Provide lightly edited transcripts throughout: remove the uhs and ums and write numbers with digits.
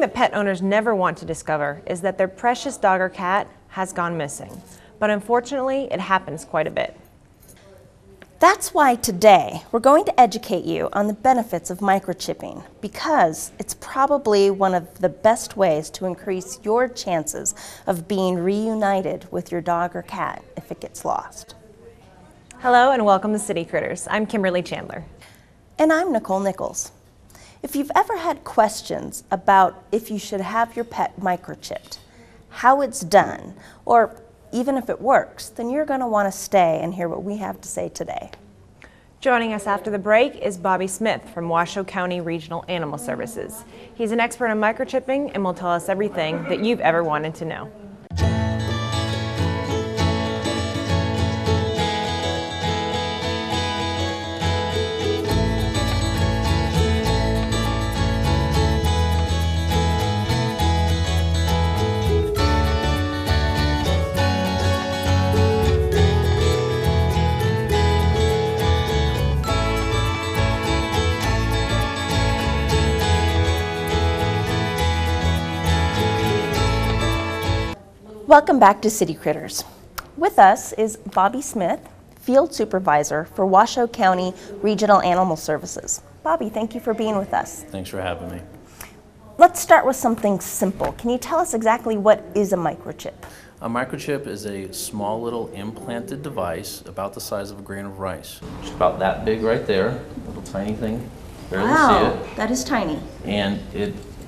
that pet owners never want to discover is that their precious dog or cat has gone missing. But unfortunately, it happens quite a bit. That's why today we're going to educate you on the benefits of microchipping, because it's probably one of the best ways to increase your chances of being reunited with your dog or cat if it gets lost. Hello and welcome to City Critters. I'm Kimberly Chandler. And I'm Nicole Nichols. If you've ever had questions about if you should have your pet microchipped, how it's done, or even if it works, then you're going to want to stay and hear what we have to say today. Joining us after the break is Bobby Smith from Washoe County Regional Animal Services. He's an expert on microchipping and will tell us everything that you've ever wanted to know. Welcome back to City Critters. With us is Bobby Smith, Field Supervisor for Washoe County Regional Animal Services. Bobby, thank you for being with us. Thanks for having me. Let's start with something simple. Can you tell us exactly what is a microchip? A microchip is a small little implanted device about the size of a grain of rice. It's about that big right there, little tiny thing. Barely see it. That is tiny. And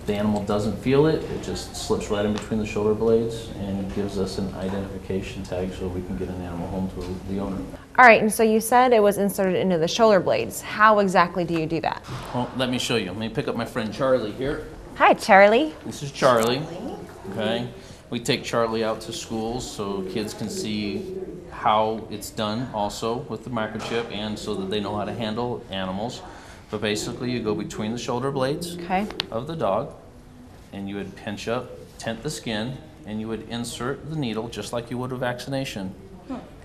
the animal doesn't feel it, it just slips right in between the shoulder blades and gives us an identification tag so we can get an animal home to the owner. All right, and so you said it was inserted into the shoulder blades. How exactly do you do that? Well, let me show you. Let me pick up my friend Charlie here. Hi, Charlie. This is Charlie. Okay. We take Charlie out to schools so kids can see how it's done also with the microchip and so that they know how to handle animals. But basically you go between the shoulder blades of the dog and you would pinch up, tent the skin, and you would insert the needle just like you would a vaccination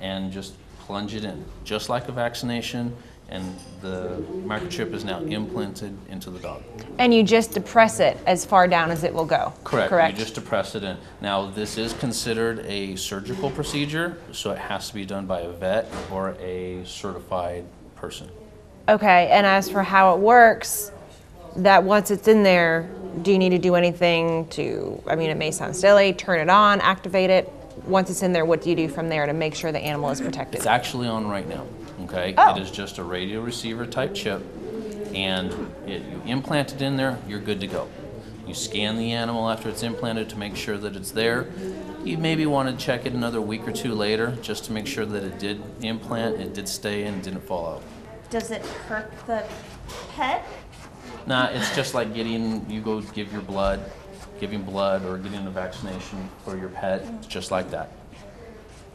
and just plunge it in, just like a vaccination, and the microchip is now implanted into the dog. And you just depress it as far down as it will go. Correct. You just depress it in. Now this is considered a surgical procedure, so it has to be done by a vet or a certified person. Okay, and as for how it works, that once it's in there, do you need to do anything to, I mean, it may sound silly, turn it on, activate it? Once it's in there, what do you do from there to make sure the animal is protected? It's actually on right now, okay? Oh. It is just a radio receiver type chip, and you implant it in there, you're good to go. You scan the animal after it's implanted to make sure that it's there. You maybe want to check it another week or two later just to make sure that it did implant, it did stay in, didn't fall out. Does it hurt the pet? Nah, it's just like you go give your blood, giving blood or getting a vaccination for your pet. It's just like that.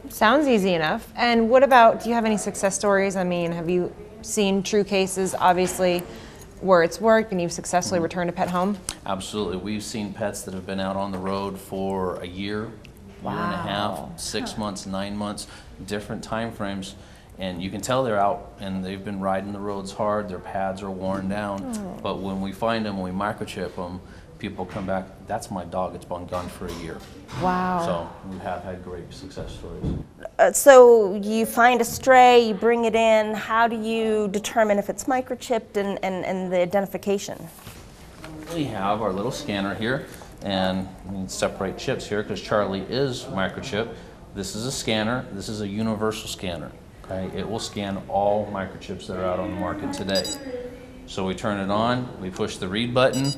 Sounds easy enough. And what about, do you have any success stories? I mean, have you seen true cases, obviously, where it's worked and you've successfully returned a pet home? Absolutely. We've seen pets that have been out on the road for a year, year and a half, 6 months, 9 months, different time frames. And you can tell they're out and they've been riding the roads hard, their pads are worn down. But when we find them, when we microchip them, people come back, that's my dog, it's been gone for a year. Wow. So we have had great success stories. So you find a stray, you bring it in, how do you determine if it's microchipped and the identification? We have our little scanner here, and we can separate chips here because Charlie is microchipped. This is a scanner, this is a universal scanner. Okay, it will scan all microchips that are out on the market today. So we turn it on, we push the read button,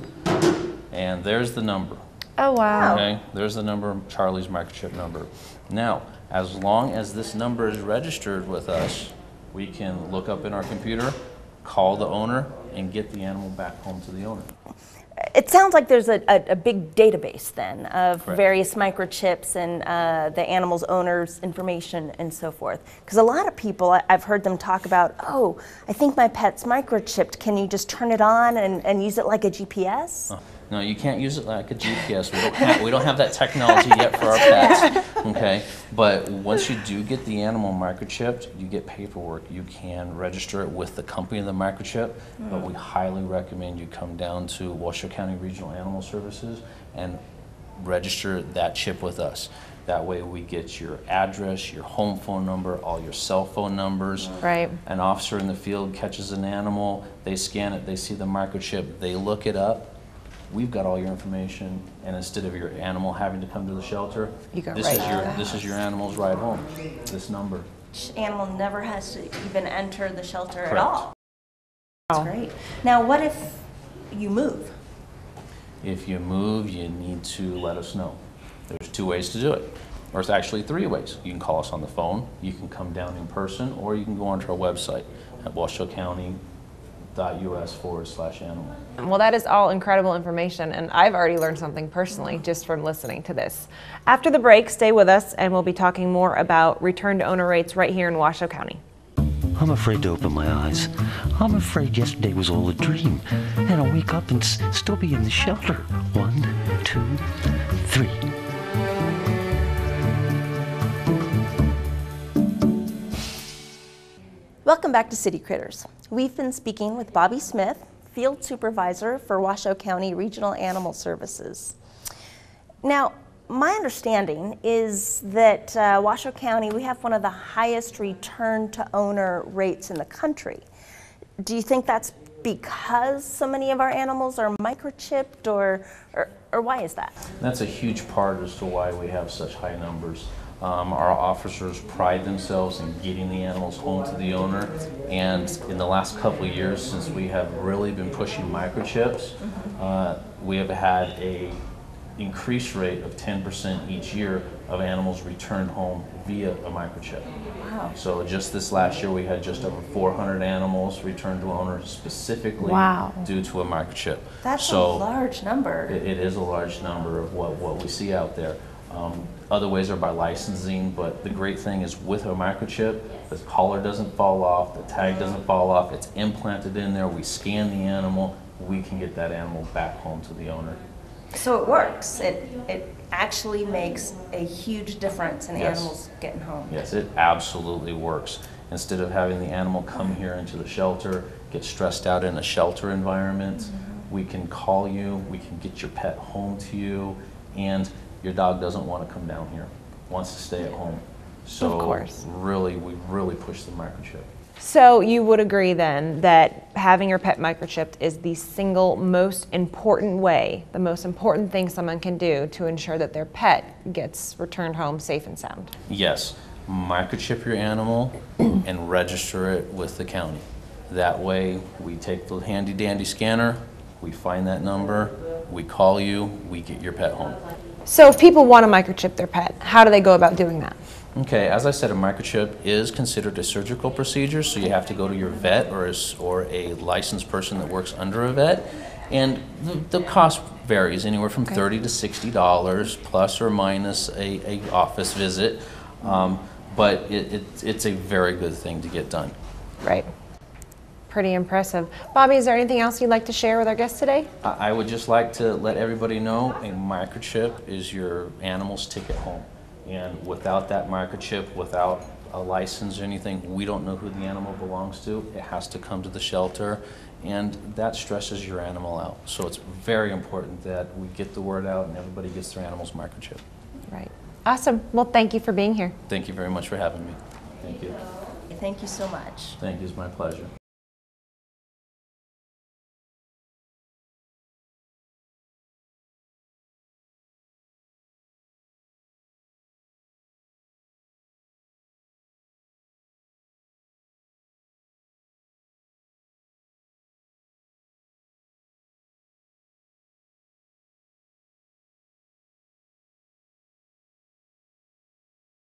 and there's the number. Oh, wow. Okay, there's the number, Charlie's microchip number. Now, as long as this number is registered with us, we can look up in our computer, call the owner, and get the animal back home to the owner. It sounds like there's a big database then of Correct. various microchips and the animal's owner's information and so forth. Because a lot of people, I've heard them talk about, oh, I think my pet's microchipped. Can you just turn it on and use it like a GPS? No, you can't use it like a GPS. We don't have that technology yet for our pets. Okay, but once you do get the animal microchipped, you get paperwork. You can register it with the company of the microchip, but we highly recommend you come down to Washoe County Regional Animal Services and register that chip with us. That way we get your address, your home phone number, all your cell phone numbers. Right. An officer in the field catches an animal, they scan it, they see the microchip, they look it up. We've got all your information, and instead of your animal having to come to the shelter, this is your animal's ride home. This number. Animal never has to even enter the shelter Correct. at all. That's great. Now, what if you move? If you move, you need to let us know. There's 2 ways to do it, or it's actually 3 ways. You can call us on the phone, you can come down in person, or you can go onto our website at washoecounty.us/animal. Well, that is all incredible information, and I've already learned something personally just from listening to this. After the break, stay with us, and we'll be talking more about return to owner rates right here in Washoe County. I'm afraid to open my eyes. I'm afraid yesterday was all a dream, and I'll wake up and still be in the shelter. 1, 2, 3. Welcome back to City Critters. We've been speaking with Bobby Smith, Field Supervisor for Washoe County Regional Animal Services. Now, my understanding is that Washoe County, we have one of the highest return to owner rates in the country. Do you think that's because so many of our animals are microchipped, or why is that? That's a huge part as to why we have such high numbers. Our officers pride themselves in getting the animals home to the owner, and in the last couple of years, since we have really been pushing microchips, we have had a increased rate of 10% each year of animals returned home via a microchip. Wow. So just this last year, we had just over 400 animals returned to owners specifically due to a microchip. That's a large number. It is a large number of what we see out there. Other ways are by licensing, but the great thing is with a microchip, the collar doesn't fall off, the tag doesn't fall off, it's implanted in there, we scan the animal, we can get that animal back home to the owner. So it works. It actually makes a huge difference in Yes. animals getting home. Yes, it absolutely works. Instead of having the animal come here into the shelter, get stressed out in a shelter environment, we can call you, we can get your pet home to you, and your dog doesn't want to come down here, wants to stay at home. So Of course. really, we really push the microchip. So you would agree then that having your pet microchipped is the single most important way, the most important thing someone can do to ensure that their pet gets returned home safe and sound? Yes, microchip your animal and register it with the county. That way, we take the handy dandy scanner, we find that number, we call you, we get your pet home. So if people want to microchip their pet, how do they go about doing that? Okay, as I said, a microchip is considered a surgical procedure, so you have to go to your vet or a licensed person that works under a vet, and the cost varies anywhere from $30 to $60 plus or minus a office visit, but it's a very good thing to get done. Right. Pretty impressive. Bobby, is there anything else you'd like to share with our guests today? I would just like to let everybody know a microchip is your animal's ticket home. And without that microchip, without a license or anything, we don't know who the animal belongs to. It has to come to the shelter, and that stresses your animal out. So it's very important that we get the word out and everybody gets their animal's microchip. Right. Awesome. Well, thank you for being here. Thank you very much for having me. Thank you. Thank you so much. Thank you. It's my pleasure.